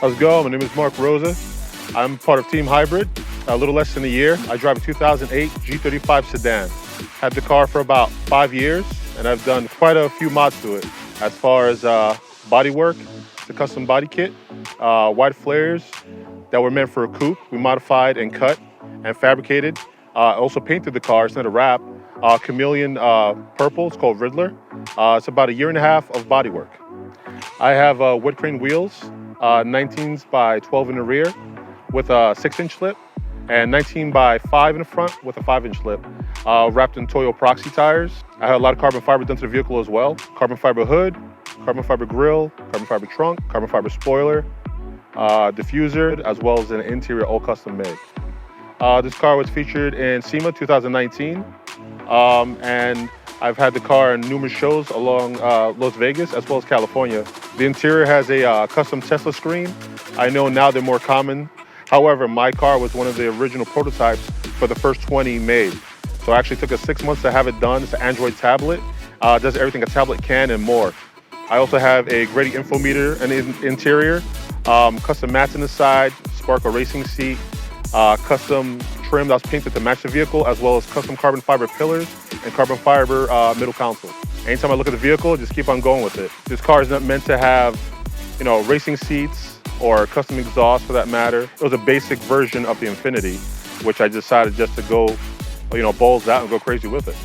How's it going? My name is Mark Rosa. I'm part of Team Hybrid, a little less than a year. I drive a 2008 G35 sedan. Had the car for about 5 years, and I've done quite a few mods to it. As far as body work, the custom body kit, wide flares that were meant for a coupe, we modified and cut and fabricated. Also painted the car, it's not a wrap. Chameleon Purple, it's called Riddler. It's about 1.5 years of body work. I have Wed Kranze wheels, 19s by 12 in the rear with a 6-inch lip, and 19 by 5 in the front with a 5-inch lip, wrapped in Toyo Proxes tires. I had a lot of carbon fiber done to the vehicle as well. Carbon fiber hood, carbon fiber grille, carbon fiber trunk, carbon fiber spoiler, diffuser, as well as an interior all custom made. This car was featured in SEMA 2019, and I've had the car in numerous shows along Las Vegas as well as California. The interior has a custom Tesla screen. I know now they're more common. However, my car was one of the original prototypes for the first 20 made. So it actually took us 6 months to have it done. It's an Android tablet. Does everything a tablet can and more. I also have a Grady infometer in the interior, custom mats in the side, Sparkle racing seat, custom trim that was painted to match the vehicle, as well as custom carbon fiber pillars and carbon fiber middle console. Anytime I look at the vehicle, just keep on going with it. This car is not meant to have, racing seats or custom exhaust for that matter. It was a basic version of the Infiniti, which I decided just to go, balls out and go crazy with it.